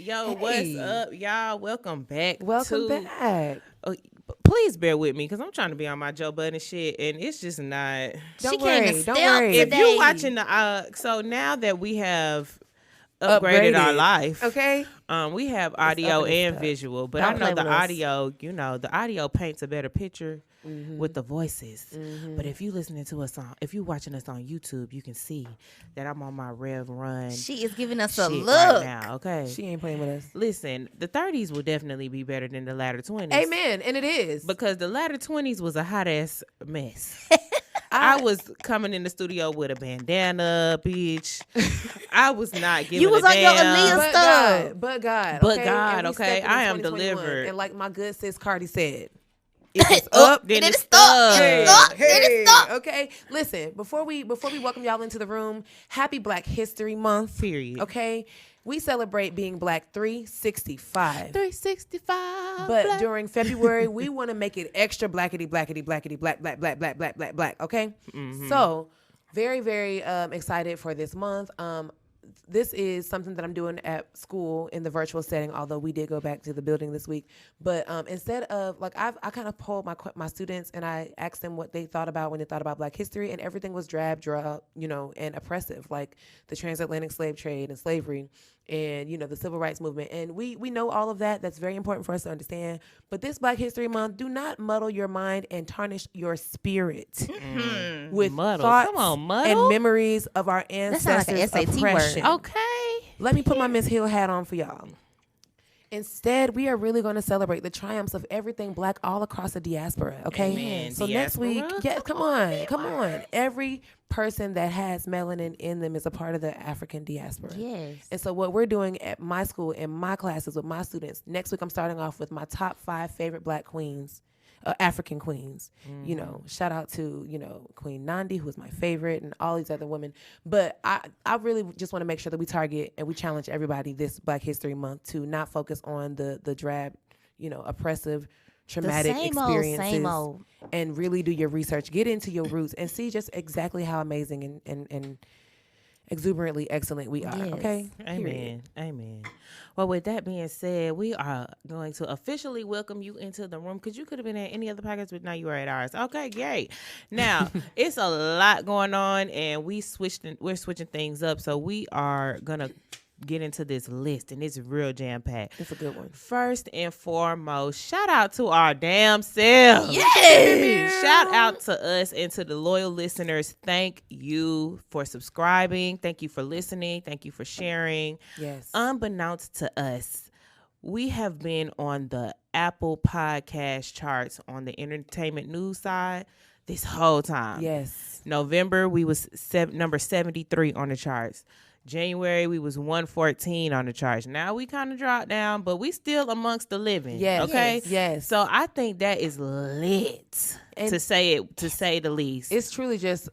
Yo, what's up, y'all? Welcome back. Welcome back. Please bear with me because I'm trying to be on my Joe Budden shit, and it's just not. Don't worry. If you're watching the, so now that we have upgraded our life, okay, we have audio and visual, but I know the audio. The audio paints a better picture. With the voices, but if you listening to us if you watching us on YouTube, you can see that I'm on my Rev Run. She is giving us a look right now. Okay, she ain't playing with us. Listen, the 30s will definitely be better than the latter 20s. Amen, and it is because the latter 20s was a hot ass mess. I was coming in the studio with a bandana, bitch. I was not giving. You was on your Aaliyah stuff, but God. Okay, I am delivered. And like my good sis Cardi said. If it's up, then it's stuck. It's stuck. Okay, listen. Before we welcome y'all into the room, happy Black History Month. Period. Okay, we celebrate being Black 365. 365. But black. During February, we want to make it extra blackity, black. Okay, so very, very excited for this month. This is something that I'm doing at school in the virtual setting, although we did go back to the building this week. But instead of, I kind of polled my students and I asked them what they thought about when they thought about Black history, and everything was drab, and oppressive, like the transatlantic slave trade and slavery and, the civil rights movement. And we know all of that. That's very important for us to understand. But this Black History Month, do not muddle your mind and tarnish your spirit with thoughts and memories of our ancestors' oppression. Okay. Let me put my Miss Hill hat on for y'all. Instead, we are really going to celebrate the triumphs of everything Black all across the diaspora, okay? Amen. So next week, come on. Every person that has melanin in them is a part of the African diaspora. Yes. And so what we're doing at my school, in my classes with my students, next week I'm starting off with my top 5 favorite Black queens. African queens, shout out to, Queen Nandi, who is my favorite, and all these other women. But I really just want to make sure that we target and we challenge everybody this Black History Month to not focus on the drab, oppressive, traumatic experiences, and really do your research, get into your roots, and see just exactly how amazing and exuberantly excellent we are. Yes. Okay. Amen. Well, with that being said, we are going to officially welcome you into the room because you could have been at any other podcast, but now you are at ours. Okay, great. Now it's a lot going on, and we're switching things up, so we are gonna get into this list, and it's real jam-packed. It's a good one. First and foremost, shout out to our damn selves. Yes. Shout out to us and to the loyal listeners. Thank you for subscribing. Thank you for listening. Thank you for sharing. Yes. Unbeknownst to us, we have been on the Apple Podcast charts on the entertainment news side this whole time. Yes. November, we was number 73 on the charts. January, we was 114 on the charts. Now we kind of dropped down, but we still amongst the living. Yes. Okay. Yes. So I think that is lit, to say the least. It's truly just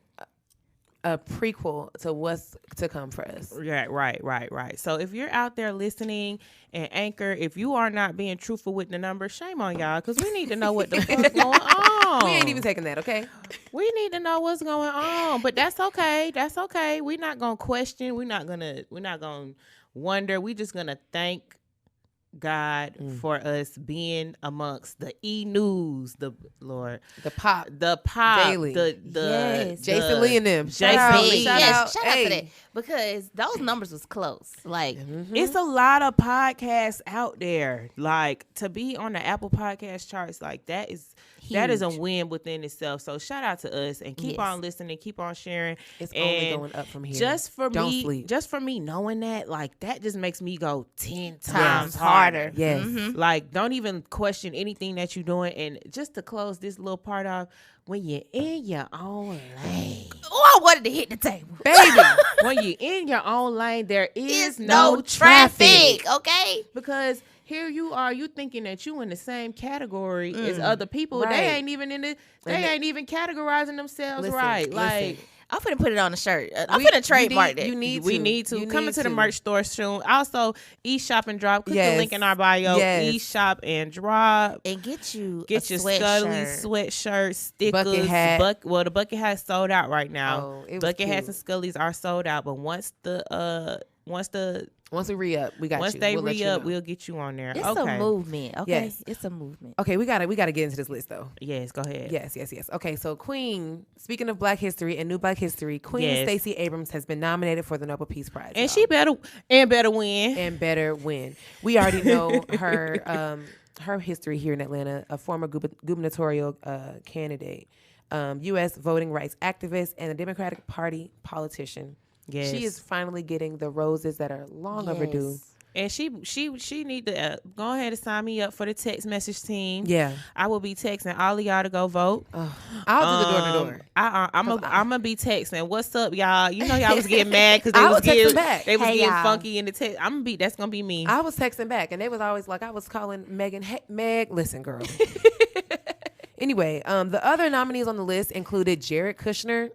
a prequel to what's to come for us. Right. So if you're out there listening and Anchor, if you are not being truthful with the numbers, shame on y'all, because we need to know what the fuck's going on. We ain't even taking that, okay? We need to know what's going on, but that's okay. We're not gonna question. We're not gonna wonder. We're just gonna thank God for us being amongst the news, the pop daily, Jason Lee and them. Shout out to that, because those numbers was close. Like it's a lot of podcasts out there. Like to be on the Apple Podcast charts, like that is a win within itself. So shout out to us and keep on listening, keep on sharing. It's only going up from here. Just for me knowing that, like that just makes me go 10 times harder. Yes. Like don't even question anything that you're doing. And just to close this little part off, when you're in your own lane. Oh, I wanted to hit the table. Baby, when you're in your own lane, there is no traffic. Okay? Because here you are, you thinking that you in the same category as other people. Right. They ain't even ain't even categorizing themselves right. Like I'm finna put it on a shirt. I'm finna trademark it. We need to. Come into the merch store soon. Also, eShop and Drop. Click the link in our bio. Yes. eShop and Drop. And get your Scully sweatshirt, stickers. Bucket hat. The bucket hat sold out right now. Oh, it was bucket cute. hats and Scullies are sold out. But once once we re-up, we got once you. they We'll let you re-up, know. we'll get you on there. It's okay. a movement. Okay, Yes. it's a movement. Okay, we gotta get into this list though. Yes, go ahead. Yes. Okay, so Queen. Speaking of Black history and new Black history, Queen Yes. Stacey Abrams has been nominated for the Nobel Peace Prize, And y'all. she better win. and better win. We already know her her history here in Atlanta. A former gubernatorial candidate, U.S. voting rights activist, and a Democratic Party politician. Yes. She is finally getting the roses that are long overdue. And she need to go ahead and sign me up for the text message team. Yeah, I will be texting all of y'all to go vote. I'll do the door to door. I'm gonna be texting. What's up, y'all? You know y'all was getting mad because I they was was texting getting back. they was Hey, getting y'all. funky in the text. That's gonna be me. I was texting back, and they was always like, I was calling Megan, hey, Meg, listen, girl. Anyway, the other nominees on the list included Jared Kushner,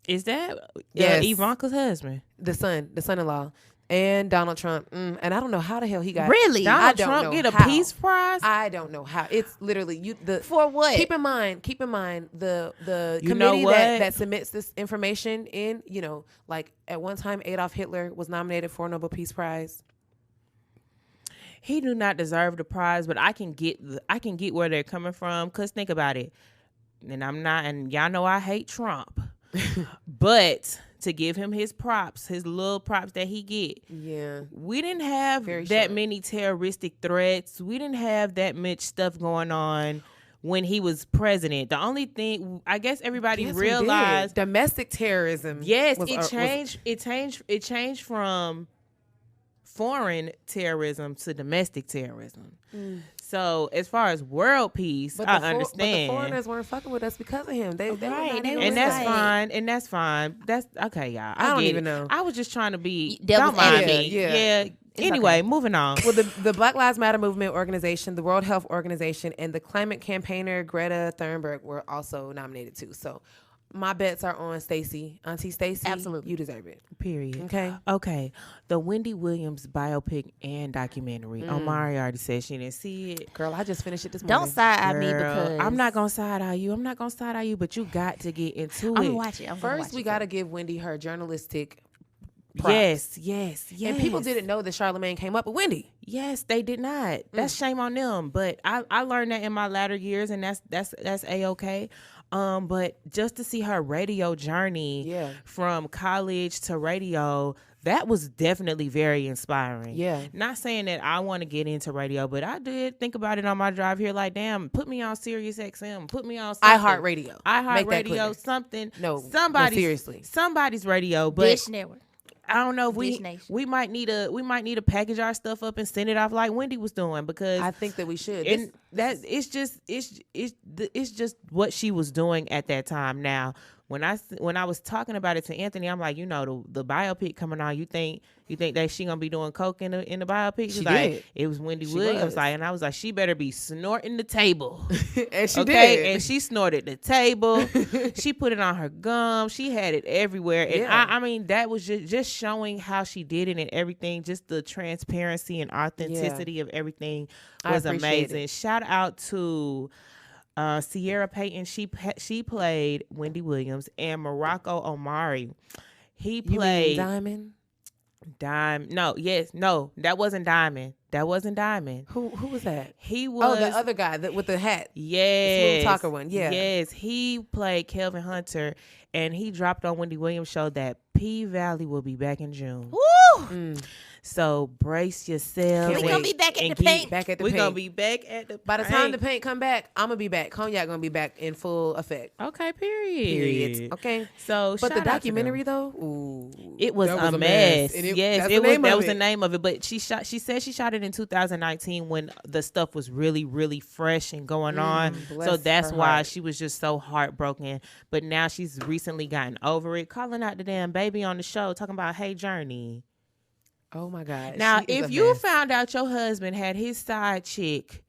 Is that Yes. Ivanka's husband? the son-in-law, and Donald Trump. And I don't know how the hell he got Really? I Donald don't Trump know get a how. peace prize? I don't know how. It's literally For what? Keep in mind the You know committee what? that submits this information in, like at one time Adolf Hitler was nominated for a Nobel Peace Prize. He do not deserve the prize, but I can get where they're coming from. Cause think about it, and y'all know I hate Trump, but to give him his props, his little props that he get, Yeah. we didn't have Very that short. many terroristic threats. We didn't have that much stuff going on when he was president. The only thing I guess everybody Yes, we realized, did. Domestic terrorism. yes, was- it changed from foreign terrorism to domestic terrorism. So as far as world peace, But I But understand. the foreigners weren't fucking with us because of him. They were Right, not they even was and with that's us. like- fine. And that's fine. That's okay, y'all. I don't get even it. know. I was just trying to be. Devil's Don't mind advocate. me. Yeah. Anyway, moving on. Well, the Black Lives Matter movement organization, the World Health Organization, and the climate campaigner Greta Thunberg were also nominated too. So my bets are on Stacey, Auntie Stacey. Absolutely. You deserve it. Period. Okay. Okay. The Wendy Williams biopic and documentary. Omari already said she didn't see it. Girl, I just finished it this morning. Don't side eye me Girl, because I'm not gonna side eye you. But you got to get into I'm it. gonna watch it. First, we got to give Wendy her journalistic props. Yes. And people didn't know that Charlamagne came up with Wendy. Yes, they did not. That's shame on them. But I learned that in my latter years, and that's A-okay. But just to see her radio journey Yeah. from college to radio, that was definitely very inspiring. Yeah. Not saying that I want to get into radio, but I did think about it on my drive here. Like, damn, put me on Sirius XM. Put me on something. iHeartRadio. Make that iHeartRadio, clear. something. No, somebody's somebody's radio. But Dish Network. I don't know if Dish Nation. we might need to package our stuff up and send it off like Wendy was doing, because I think that we should. and that it's just what she was doing at that time. Now, when I was talking about it to Anthony, I'm like, the biopic coming on, you think that she gonna be doing coke in the biopic? She's She like, did. it was Wendy She Williams, was. like, and I was like, she better be snorting the table. and she Okay, did. and she snorted the table. She put it on her gum. She had it everywhere, and Yeah. I mean that was just showing how she did it and everything. Just the transparency and authenticity of everything I was appreciate amazing. it. Shout out to Sierra Payton. She played Wendy Williams, and Morocco Omari. He You mean played Diamond? No, that wasn't Diamond. Who was that? He Oh, was the other guy with the hat. Yes. Smooth talker one, yeah. Yes. He played Kelvin Hunter, and he dropped on Wendy Williams' show that P Valley will be back in June. Woo! So brace yourself. Can't We gonna wait. be back And at the keep paint. Back at the We're paint. gonna be back at the By the time the paint. paint come back, I'm gonna be back. Cognac gonna be back in full effect. Okay, period. Period. Okay. So But the shout out to them. documentary though, ooh, It was that a mess. And Yes, that's it the was. name That of was it. the name of it. But she said she shot it in 2019 when the stuff was really, really fresh and going on. bless So that's her why heart. she was just so heartbroken. But now she's recently gotten over it, calling out the damn baby on the show, talking about, "Hey, Journey." Oh my God. Now, she is if a you mess. found out your husband had his side chick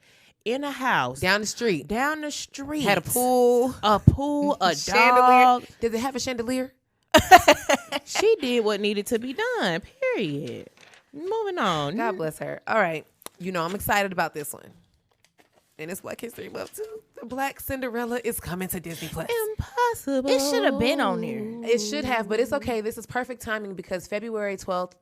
in a house down the street, down the street, had a pool, a chandelier. dog, Did it have a chandelier? she did what needed to be done. Period. Moving on. God bless her. All right, I'm excited about this one. and it's Black History Month too. The Black Cinderella is coming to Disney Plus. Impossible. It should have been on there. It should have, but it's okay. This is perfect timing because February 12th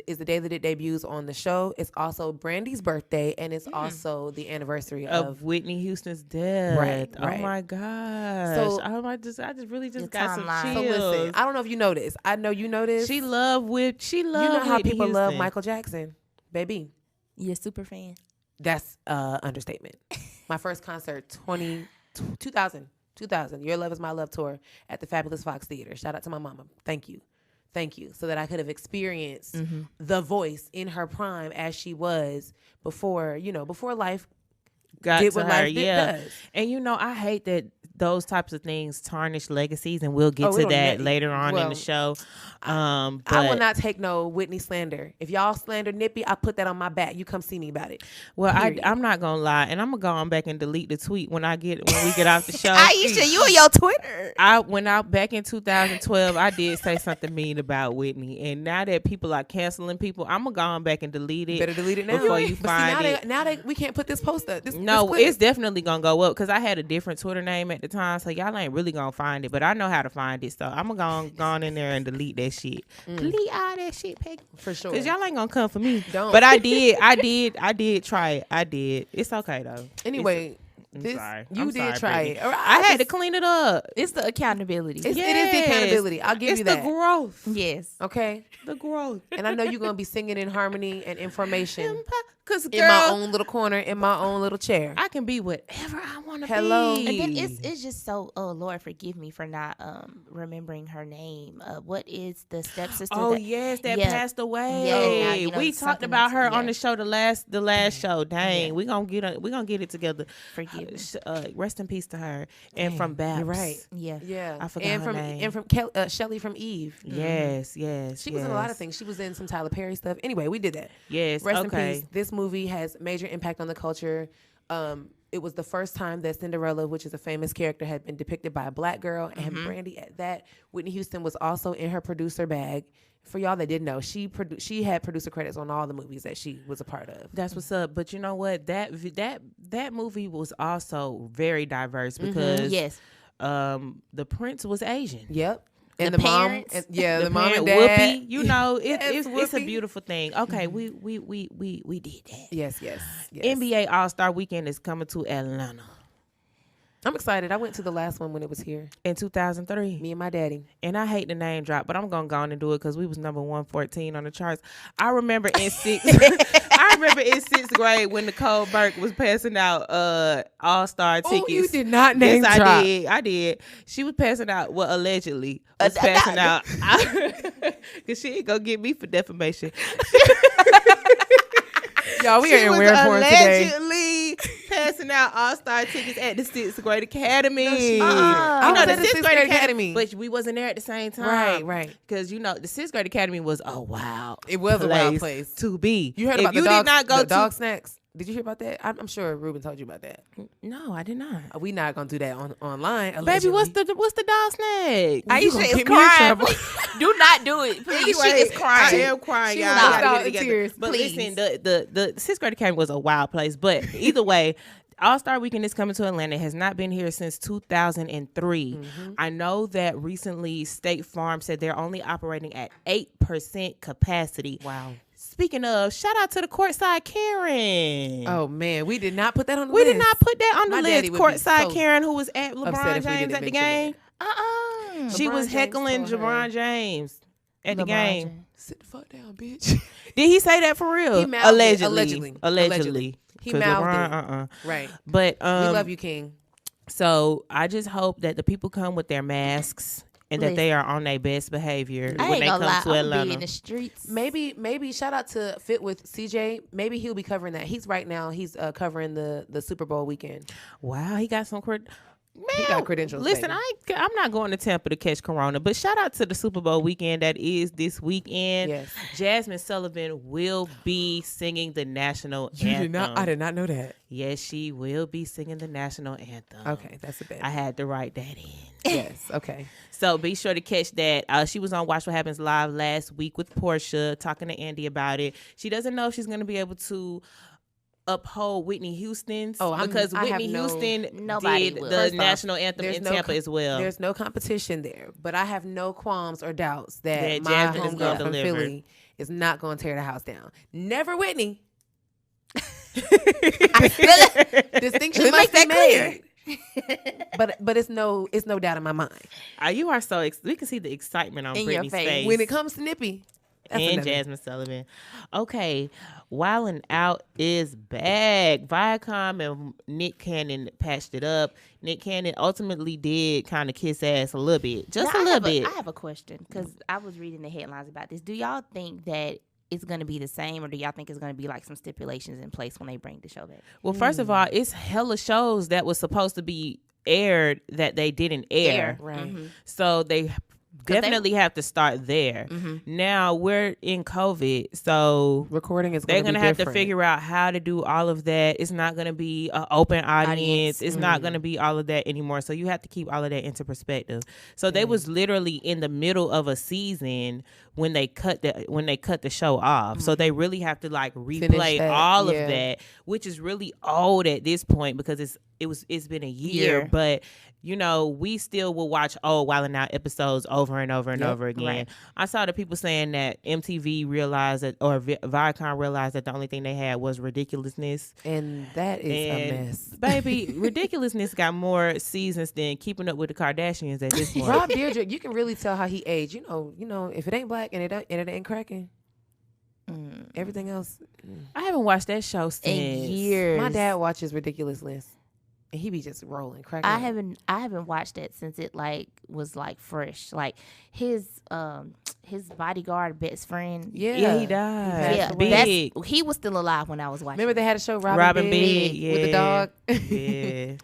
is the day that it debuts on the show. It's also Brandy's birthday, and it's also the anniversary of Whitney Houston's death. Right. Oh my gosh. So I just really just The got some timeline. chills. So listen, I don't know if you know this. I know you know this. She loved you know how Whitney people love Houston. Michael Jackson, baby. You a super fan? That's understatement. My first concert, 2000. Your Love Is My Love tour at the Fabulous Fox Theater. Shout out to my mama. Thank you. So that I could have experienced the voice in her prime as she was before life Got did to what her, life yeah. does. And I hate that those types of things tarnish legacies, and we'll get Oh, to it'll that ne- later on in well, the show. I will But- not take no Whitney slander. If y'all slander Nippy, I put that on my back. You come see me about it. Well, Period. I'm not gonna lie, and I'm gonna go on back and delete the tweet when we get off the show. Aisha, you on your Twitter? Back in 2012, I did say something mean about Whitney, and now that people are canceling people, I'm gonna go on back and delete it. Better delete it now. before you But find see, it. now we can't put this post up. No, this clip. it's definitely gonna go up because I had a different Twitter name at the time, so y'all ain't really gonna find it. But I know how to find it, so I'm gonna go on in there and delete that shit. Delete all that shit, Peggy, for sure. because y'all ain't gonna come for me. Don't. But I did try it. I did. It's okay though. Anyway, I'm sorry. You I'm did sorry, try Brittany. it. Or I had to clean it up. It's the accountability. It is the Yes. accountability. I'll give It's you the that. growth. Yes. Okay. The growth. And I know you're gonna be singing in harmony and information Because in my own little corner, in my own little chair. I can be whatever I want to Hello. be. And then it's just so. Oh Lord, forgive me for not remembering her name. What is the stepsister? Oh that, yes, that yeah. passed away. Yeah, now, you know, we talked something about her that's- on yeah. the show the last show. Dang, we gonna get it together. Forgive me. Rest in peace to her. And from Babs. You're right. Yeah. Yeah. I forgot and her from name. and from Shelly from Eve. Yes. She was in a lot of things. She was in some Tyler Perry stuff. Anyway, we did that. Yes. Rest okay. in peace. This movie has major impact on the culture. It was the first time that Cinderella, which is a famous character, had been depicted by a black girl, and Brandy at that. Whitney Houston was also in her producer bag. For y'all that didn't know, she had producer credits on all the movies that she was a part of. That's what's up. But you know what? That movie was also very diverse because Yes. the prince was Asian. Yep. And The the mom, parents. and, yeah, the, The mom and parent, dad. Whoopi, Yes, it's a Whoopi. beautiful thing. Okay, we did that. Yes. NBA All-Star Weekend is coming to Atlanta I'm excited. I went to the last one when it was here. in 2003. Me and my daddy. And I hate the name drop, but I'm gonna go on and do it because we was number 114 on the charts. I remember in sixth grade when Nicole Burke was passing out All-Star tickets. Oh, you did not name Yes, drop. I did. She was passing out, allegedly was passing out, because she ain't gonna get me for defamation. Y'all, we She are in was weird form today. allegedly passing out All-Star tickets at the sixth grade academy. she You didn't. I know, was the at the sixth grade academy, academy. but we wasn't there at the same time. Right. Because the sixth grade academy was a wild. It was a wild place. to be. You heard If about you the dog, did not go the to dog snacks? Did you hear about that? I'm sure Ruben told you about that. No, I did not. We not gonna do that online. Baby, allegedly. what's the dog snack? You Aisha gonna is get me in crying. trouble. Do not do it. Please. She is crying. I am crying, She y'all. was We gotta out get it in together. tears. But Please. listen, the sixth grade academy was a wild place. But either way, All-Star Weekend is coming to Atlanta. It has not been here since 2003. I know that recently State Farm said they're only operating at 8% capacity. Wow. Speaking of, shout out to the Courtside Karen. Oh man, we did not put that on the We list. did not put that on the My daddy list. would be Courtside so Karen, who was at upset LeBron if we James didn't at the mention game. She LeBron was James heckling told her, LeBron James at the game. Sit the fuck down, bitch. Did he say that for real? He mouthed it. Allegedly. Allegedly. He 'Cause mouthed LeBron, it. Right. But We love you, King. So I just hope that the people come with their masks and that they are on their best behavior I when ain't they gonna come lie. to I'm Atlanta. be in the streets. Maybe shout out to Fit with CJ. Maybe he'll be covering that. He's covering the Super Bowl weekend. Wow, he got some He got credentials. Listen, baby. I'm not going to Tampa to catch Corona, but shout out to the Super Bowl weekend that is this weekend. Yes. Jasmine Sullivan will be singing the national anthem. I did not know that. Yes, she will be singing the national anthem. Okay, that's a bit. I had to write that in. Yes. Okay. So be sure to catch that. She was on Watch What Happens Live last week with Portia, talking to Andy about it. She doesn't know if she's going to be able to uphold Whitney Houston's Oh, because I have Whitney no- Houston Nobody did will. the First off, national anthem there's in no Tampa as well. There's no competition there, but I have no qualms or doubts that That my Jasmine is homegirl gonna from deliver. Philly is not going to tear the house down. Never Whitney. Distinction Let me must make be that made. But it's no doubt in my mind. You are so we can see the excitement on In your Brittany's face. face. When it comes to Nippy, that's and another. Jasmine Sullivan. Okay, Wildin' Out is back. Viacom and Nick Cannon patched it up. Nick Cannon ultimately did kind of kiss ass a little bit, just Now, a little bit. I have a question because I was reading the headlines about this. Do y'all think that it's going to be the same, or do y'all think it's going to be like some stipulations in place when they bring the show back? Well, first of all, it's hella shows that was supposed to be aired that they didn't air. Right. So they definitely have to start there. Mm-hmm. Now we're in COVID, so Recording is they're going gonna to have to figure out how to do all of that. It's not gonna be an open audience. It's not gonna be all of that anymore. So you have to keep all of that into perspective. So they was literally in the middle of a season when they cut the show off. So they really have to like replay that, all yeah. of that, which is really old at this point because it's been a year. But you know, we still will watch old Wildin' Out episodes over and over and over again. right. I saw the people saying that MTV realized that, or Viacom realized that the only thing they had was ridiculousness. And that is a And mess. baby, ridiculousness got more seasons than Keeping Up with the Kardashians at this point. Rob Deirdre, you can really tell how he aged. You know, if it ain't black and it ain't cracking, everything else. I haven't watched that show since In years. My dad watches Ridiculousness, and he be just rolling, cracking. I up. haven't watched it since it was fresh. Like his bodyguard best friend. Yeah, he died. passed Yeah, away. Big. he was still alive when I was watching. Remember they had a show Robin Big, with the dog. Yeah.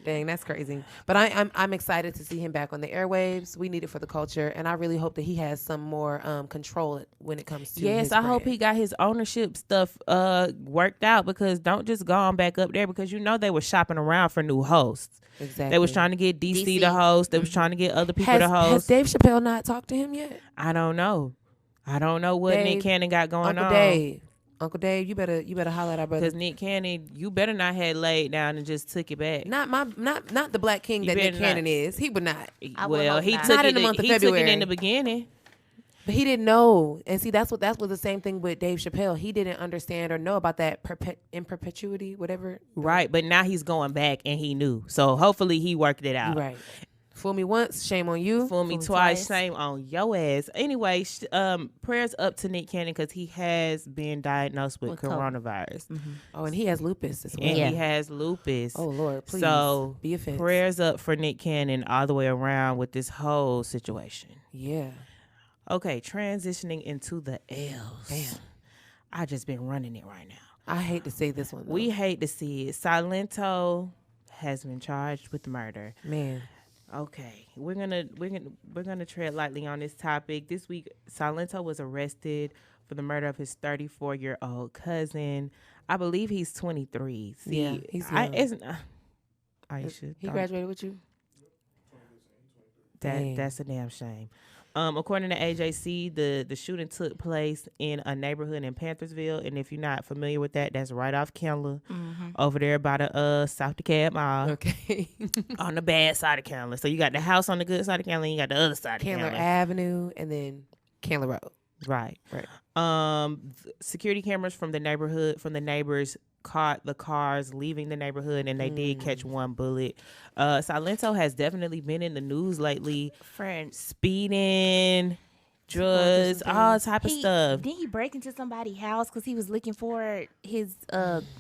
Dang, that's crazy. But I'm excited to see him back on the airwaves. We need it for the culture, and I really hope that he has some more control when it comes to. Yes, his I hope brand. he got his ownership stuff worked out, because don't just go on back up there, because you know they were shopping around for new hosts. Exactly. They was trying to get DC to host. They was trying to get other people Has to host. Dave Chappelle not talked to him yet? I don't know what Nick Dave, Cannon got going Uncle Dave, you better holler at our brother. Because Nick Cannon, you better not have laid down and just took it back. Not the black king You that Nick better not. Cannon is. He would not. I would Well, hope he not. took Not it. in the month of He took it February. in the beginning. But he didn't know. And see, that's what was the same thing with Dave Chappelle. He didn't understand or know about that in perpetuity, whatever. Right, but now he's going back and he knew. So hopefully he worked it out. Right. Fool me once, shame on you. Fool me Fool me twice, twice. shame on your ass. Anyway, prayers up to Nick Cannon, because he has been diagnosed with With COVID. coronavirus. Oh, and he has lupus as well. And Yeah. he has lupus. Oh Lord, please. So be a fence. prayers up for Nick Cannon all the way around with this whole situation. Yeah. Okay, transitioning into the L's. Damn. I just been running it right now. I hate to say this one. Though. We hate to see it. Silento has been charged with murder. Man. Okay, we're gonna tread lightly on this topic. This week, Silento was arrested for the murder of his 34-year-old cousin. I believe he's 23. See, Yeah, he's young. Aisha, He graduated with you? Dang. that's a damn shame. According to AJC, the shooting took place in a neighborhood in Panthersville, and if you're not familiar with that, that's right off Kendall, over there by the South DeKalb Mall, Okay. on the bad side of Kendall. So you got the house on the good side of Kendall, and you got the other side of Candler Kendall. Avenue and then Candler Road. Right. Right. Security cameras from the neighbors caught the cars leaving the neighborhood, and they did catch one bullet. Silento has definitely been in the news lately. Friends. Speeding, drugs, all type of stuff. Didn't he break into somebody's house because he was looking for his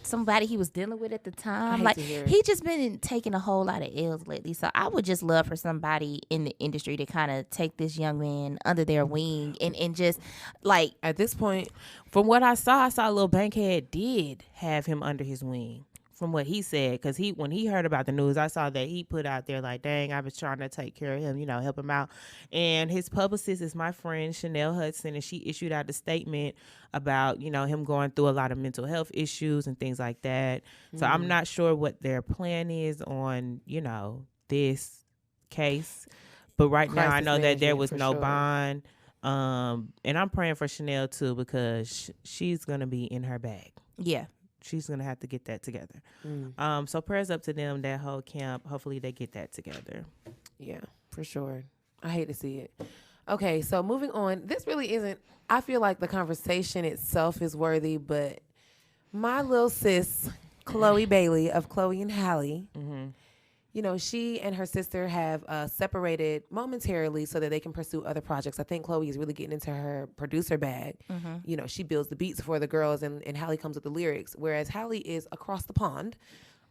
somebody he was dealing with at the time? hate Like to hear it. he just been taking a whole lot of L's lately. So I would just love for somebody in the industry to kind of take this young man under their wing and just like At this point, From what I saw Lil Bankhead did have him under his wing. From what he said, because when he heard about the news, I saw that he put out there like, dang, I was trying to take care of him, help him out. And his publicist is my friend Chanel Hudson, and she issued out a statement about, him going through a lot of mental health issues and things like that. So I'm not sure what their plan is on, this case. But right now I Crisis know that there management was for no sure. bond. And I'm praying for Chanel too, because she's going to be in her bag. yeah. she's gonna have to get that together. So prayers up to them, that whole camp. Hopefully they get that together. Yeah, for sure. I hate to see it. Okay, so moving on. This really isn't, I feel like the conversation itself is worthy, but my little sis, Chloe Bailey of Chloe and Halle, you know, she and her sister have separated momentarily so that they can pursue other projects. I think Chloe is really getting into her producer bag. You know, she builds the beats for the girls, and Halle comes with the lyrics, whereas Halle is across the pond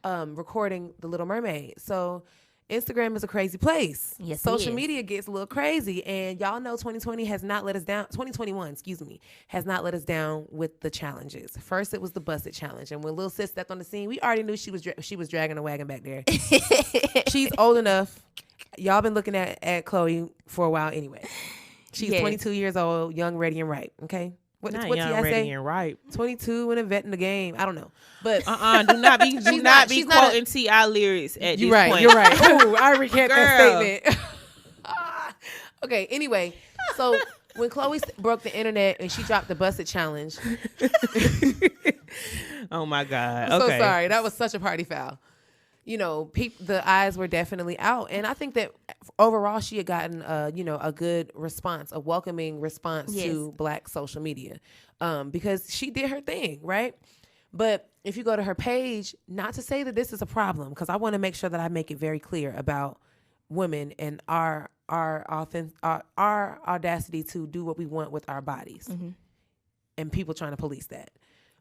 recording The Little Mermaid. So Instagram is a crazy place. Yes, Social media gets a little crazy, and y'all know 2020 has not let us down. 2021, has not let us down with the challenges. First, it was the Busted Challenge, and when Lil Sis stepped on the scene, we already knew she was dragging a wagon back there. She's old enough. Y'all been looking at Chloe for a while anyway. She's 22 years old, young, ready, and ripe. Okay. What's Young, T.I. ready, say? and ripe. 22 and a vet in the game. I don't know, but Do not be she's not quoting T.I. lyrics at this point. You're right. Oh, I recant that Girl. statement. Okay. Anyway, so when Chloe broke the internet and she dropped the Busted Challenge, Oh my God. I'm Okay. so sorry. That was such a party foul. You know, the eyes were definitely out, and I think that overall she had gotten, a good response, a welcoming response to Black social media, because she did her thing, right? But if you go to her page, not to say that this is a problem, because I want to make sure that I make it very clear about women and our audacity to do what we want with our bodies, and people trying to police that.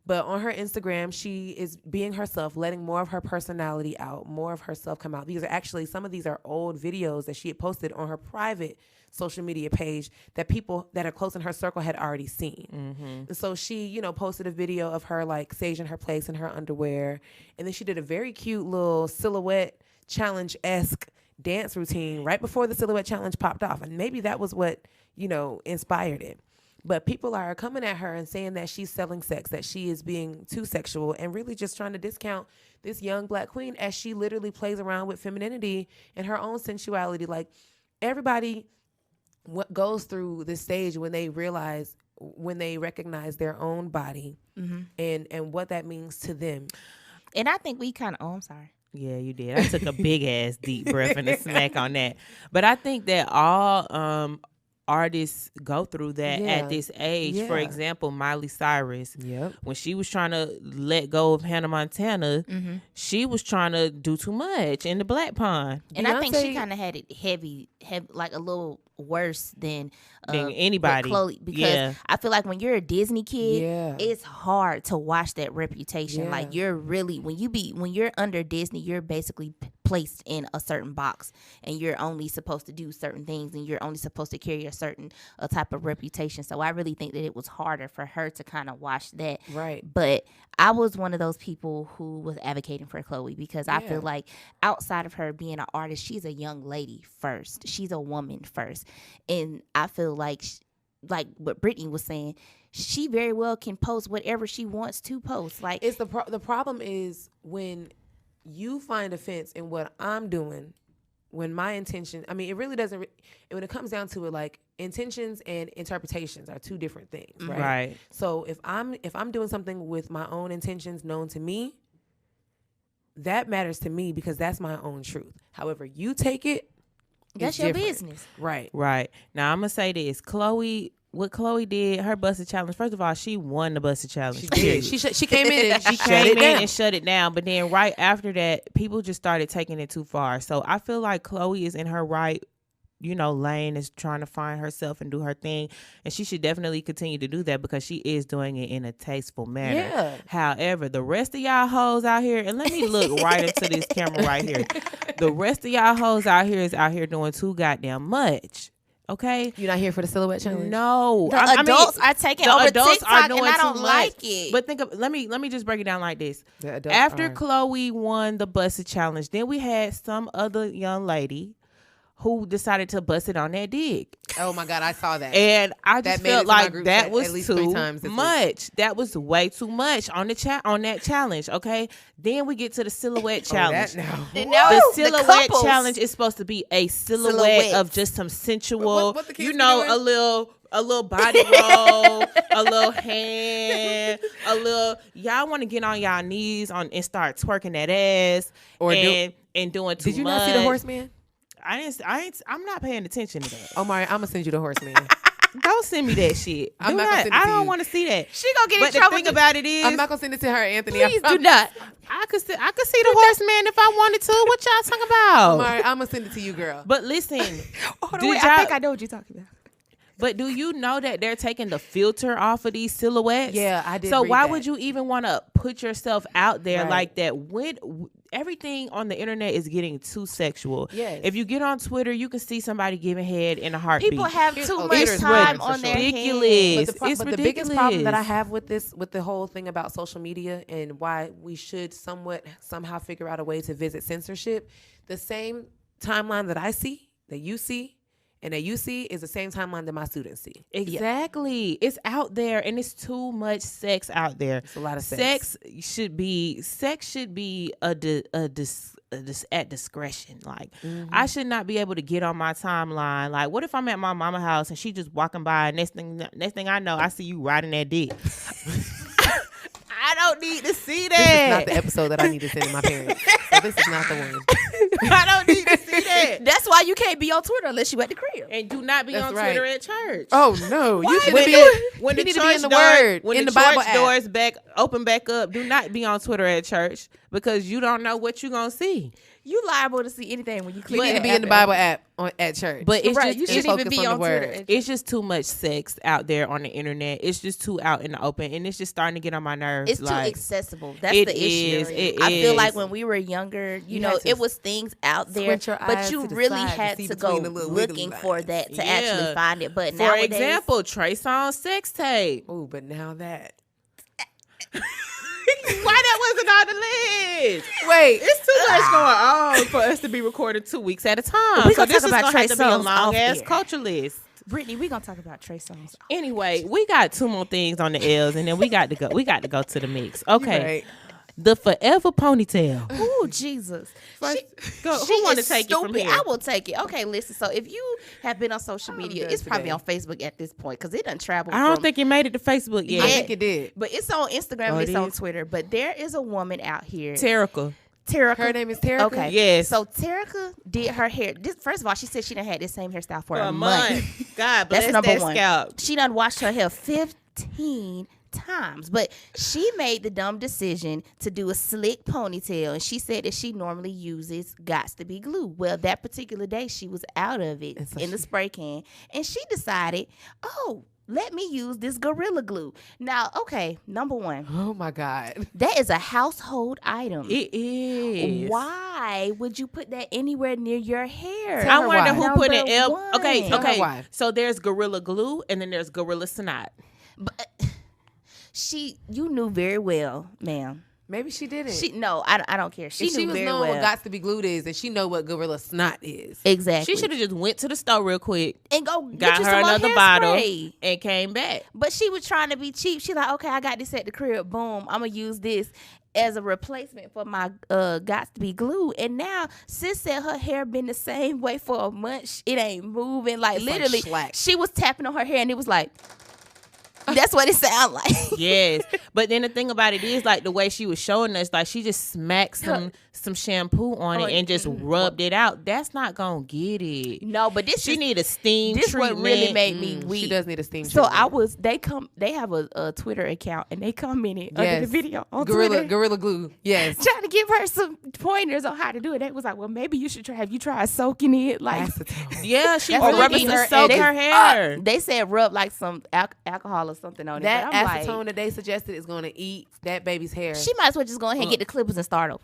But on her Instagram, she is being herself, letting more of her personality out, more of herself come out. Some of these are old videos that she had posted on her private social media page that people that are close in her circle had already seen. And so she, posted a video of her like saging her place in her underwear. And then she did a very cute little silhouette challenge-esque dance routine right before the silhouette challenge popped off. And maybe that was what, inspired it. But people are coming at her and saying that she's selling sex, that she is being too sexual, and really just trying to discount this young Black queen as she literally plays around with femininity and her own sensuality. Like, everybody goes through this stage when they recognize their own body and what that means to them. And I think we kind of, I'm sorry. Yeah, you did. I took a big ass deep breath and a smack on that. But I think that all artists go through that at this age. Yeah. For example, Miley Cyrus, Yep. when she was trying to let go of Hannah Montana, she was trying to do too much in the Black Pond. And I think she Beyonce- kind of had it heavy, like a little worse than anybody. Chloe, because I feel like when you're a Disney kid, Yeah. it's hard to watch that reputation. Yeah. Like, you're really when you're under Disney, you're basically placed in a certain box, and you're only supposed to do certain things, and you're only supposed to carry a certain type of reputation. So I really think that it was harder for her to kind of watch that. Right. But I was one of those people who was advocating for Chloe, because I feel like outside of her being an artist, she's a young lady first. She's a woman first. And I feel like what Brittany was saying, she very well can post whatever she wants to post. Like, It's the problem is when you find offense in what I'm doing, when my intention, I mean, it really doesn't, when it comes down to it, like, intentions and interpretations are two different things, right? Right. So if I'm doing something with my own intentions known to me, that matters to me because that's my own truth. However you take it, that's it's your different. business. Right. Right. Now, I'm going to say this. What Chloe did, her Busted Challenge, first of all, she won the Busted Challenge. She did. She came in and she Came shut it in down. and shut it down. But then right after that, people just started taking it too far. So I feel like Chloe is in her right, lane, is trying to find herself and do her thing. And she should definitely continue to do that because she is doing it in a tasteful manner. Yeah. However, the rest of y'all hoes out here, and let me look right into this camera right here. The rest of y'all hoes out here is out here doing too goddamn much. Okay? You're not here for the silhouette challenge? No. The adults are taking over TikTok, and I don't like it. But let me just break it down like this. The adults After are. Chloe won the Busted Challenge, then we had some other young lady who decided to bust it on that dick. Oh my God, I saw that. And I That just made it felt to my like group that chat was at least 3 too times this week. much. That was way too much on that challenge, okay? Then we get to the silhouette challenge. That now. And now The it's silhouette couples. challenge is supposed to be a silhouette Silhouettes. of just some sensual, What the kids be doing? a a little body roll, a little hand, a little. Y'all want to get on y'all knees and start twerking that ass Or and doing too much. Did you not see the horseman? I'm not paying attention to that. Omari, I'm gonna send you the horseman. Don't send me that shit. I'm not gonna send it I to don't you. want to see that. She gonna get But in the trouble. thing about it is, I'm not gonna send it to her, Anthony. Please do not. I could see the horseman if I wanted to. What y'all talking about? Omari, I'm gonna send it to you, girl. But listen, Hold on, did wait, I y'all- think I know what you're talking about. but do you know that they're taking the filter off of these silhouettes? Yeah, I did So read why that. would you even want to put yourself out there Right. like that? When everything on the internet is getting too sexual. Yes. If you get on Twitter, you can see somebody giving head in a heartbeat. People have Here's- too oh, much Twitter's time for on their sure. Ridiculous. hands. It's But the biggest problem that I ridiculous. have with the whole thing about social media and why we should somehow figure out a way to visit censorship, the same timeline that I see, that you see, and that you see is the same timeline that my students see. Exactly. It's out there and it's too much sex out there. It's a lot of sex. Sex should be at discretion. Like I should not be able to get on my timeline. Like what if I'm at my mama house and she just walking by and next thing I know I see you riding that dick. I don't need to see This is that. not the episode that I need to send to my parents. So this is not the one. I don't need to see that. That's why you can't be on Twitter unless you at the crib. And do not be That's on right. Twitter at church. Oh no, you should When be when you the need to church be in the door- word, when in the, the Bible church app. doors open back up, do not be on Twitter at church because you don't know what you're gonna see. You liable to see anything when you click. You need to be in the Bible app at church. But it's Right, just you it's, shouldn't even focus be on on the Twitter. word. it's just too much sex out there on the internet. It's just too out in the open, and it's just starting to get on my nerves. It's too like, accessible. That's it the issue. is, it I feel is. like when we were younger, you You know, had to it was things out there, squint your but eyes you to the really side to had see to go between the little wiggly looking for lines. that to Yeah. actually find it. But For nowadays, example, Trey Songz sex tape. Ooh, but now that Why that wasn't on the list? wait, It's too much going on for us to be recorded 2 weeks at a time. We So gonna this talk is about gonna Trey have to be a Songz long off ass air. culture list. Brittany, we gonna talk about Trey Songz. Anyway, we got 2 more things on the L's, and then we got to go. We got to go to the mix. Okay, right. the forever ponytail. Oh Jesus! Go, She who want to is take it from stupid. here? I will take it. Okay, listen. So if you have been on social media, done it's probably today. on Facebook at this point because it done traveled. I don't from- think it made it to Facebook yet. I think it did. But it's on Instagram Oh, and it it's on is? Twitter. But there is a woman out here, Terica. Terica. Her name is Terica. Okay. Yes. So Terica did her hair. First of all, she said she done had this same hairstyle for For a a month. month. God bless That's number that one. scalp. She done washed her hair 15 times, but she made the dumb decision to do a slick ponytail, and she said that she normally uses Gots to Be Glue. Well, that particular day she was out of it And so in the spray can, and she decided, oh, let me use this Gorilla Glue. Now, okay, number one, Oh my God. that is a household item. It is. Why would you put that anywhere near your hair? Tell I her wonder why. who put Number it. one. Okay, Tell her okay. why. So there's Gorilla Glue, and then there's Gorilla Snot. You knew very well, ma'am. Maybe she didn't. No, I don't care. She if knew she was very knowing well. what Gots to Be Glued is, and she know what Gorilla Snot is. Exactly. She should have just went to the store real quick, and go get got you her some more another bottle, hairspray. and came back. But she was trying to be cheap. She like, okay, I got this at the crib. Boom, I'm gonna use this as a replacement for my Gots to Be Glue. And now, sis said her hair been the same way for a month. It ain't moving. Like It's like literally, shellac. she was tapping on her hair, and it was like. That's what it sound like. Yes, but then the thing about it is, like the way she was showing us, like she just smacked some shampoo on it and just rubbed it out. That's not gonna get it. No, but this She is, need a steam this treatment. what really made me weak. She does need a steam So treatment. they have a Twitter account and they commented under the Yes. video on Gorilla Twitter. Gorilla Glue. Yes. Trying to give her some pointers on how to do it. They was like, well, maybe you should try. Have you tried soaking it? Like Acetone. Yeah, she That's really what needs it to is. soak They- her hair. they said rub like some alcohol or something on it. That But I'm acetone like, that they suggested is going to eat that baby's hair. she might as well just go ahead and get the clippers and start over.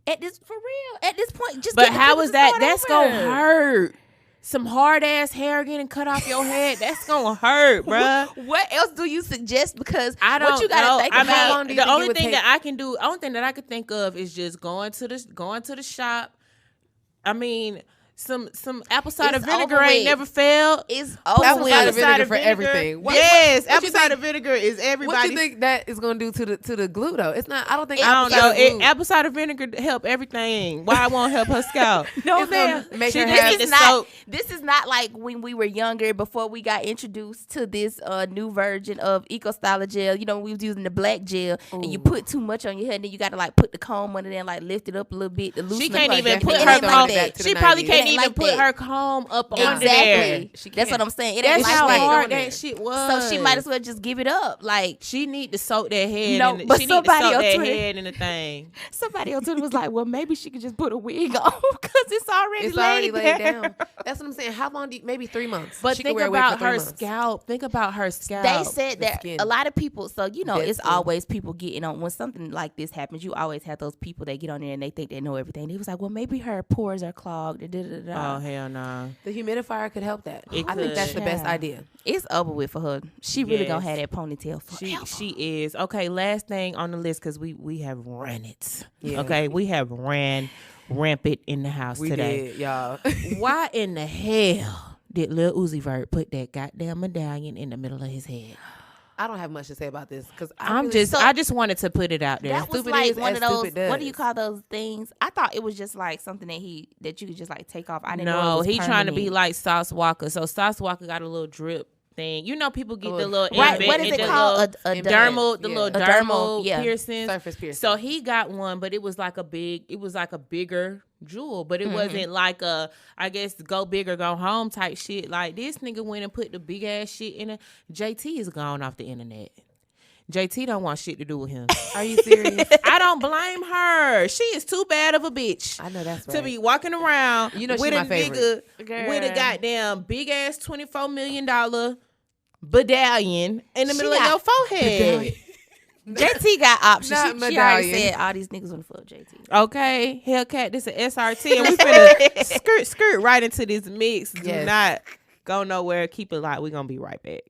At this point, just But get the how clippers is and that? start That's over. gonna hurt. Some hard ass hair getting cut off your head. That's gonna hurt, bruh. What else do you suggest? Because I don't what you gotta know. think I about. How long do mean, you the think it only would thing take? that I can do, only thing that I could think of is just going to the shop. I mean, some apple cider It's vinegar over ain't with. never failed. It's Apple over cider with. vinegar for everything. Yes, what you apple cider think- vinegar is What everybody. you think that is going to do to the glue though? It's not. I don't think. I don't apple know. cider glue- Apple cider vinegar help everything. Why it won't help her scalp? No, It's gonna ma'am. make She her just have need This is the not. soap. This is not like when we were younger before we got introduced to this new version of Eco Styler gel. You know, we was using the black gel, and you put too much on your head, and then you got to like put the comb under there and like lift it up a little bit to loosen She up. can't like even that. put It her ain't like comb. that to the She probably 90s. can't It ain't even like put that. her comb up under there. Exactly. She That's can't. what I'm saying. It That's ain't like how that. hard that. that shit was. So she might as well just give it up. Like She need to soak that head. No, in but she need to somebody soak on that Twitter- head in the thing. somebody on Twitter was like, "Well, maybe she could just put a wig on because it's already It's already laid there." down. That's what I'm saying. How long do you, maybe 3 months? But She could think wear a wig for about 3 her months. scalp. Think about her scalp. They said that skin. a lot of people. So you know, Dead it's skin. always people getting on when something like this happens. You always have those people that get on there and they think they know everything. They was like, "Well, maybe her pores are clogged." Da, da, da, da. Oh hell no. The humidifier could help that. It I think that's the could. best Yeah. idea. It's over with for her. She really gonna Yes. have that ponytail forever. She is. Okay, last thing on the list because we have ran it. Yeah. Okay, we have ran rampant in the house We today. did, y'all. Why in the hell did Lil Uzi Vert put that goddamn medallion in the middle of his head? I don't have much to say about this because I just wanted to put it out there. That was Stupid like is one as of those. stupid What do you does. call those things? I thought it was just like something that you could just like take off. I didn't know. It No, was he trying to be permanent. like Sauce Walker. So Sauce Walker got a little drip thing. You know, people get the little Right, invent- what is it the called? little A dermal, the Yeah. little A dermal, dermal yeah. piercings. Surface piercing. So he got one, but it was like a bigger jewel, but it wasn't like a, I guess, go big or go home type shit. Like this nigga went and put the big ass shit in it. JT is gone off the internet. JT don't want shit to do with him. Are you serious? I don't blame her. She is too bad of a bitch. I know that's right. To be walking around You know she with my a favorite. nigga with a goddamn big ass $24 million medallion in the She middle of got- your forehead. JT got options. Not She already medallion. said all these niggas want to fuck JT. Okay, Hellcat, this is SRT, and we finna skirt right into this mix. Do Yes. not go nowhere. Keep it light. We're gonna be right back.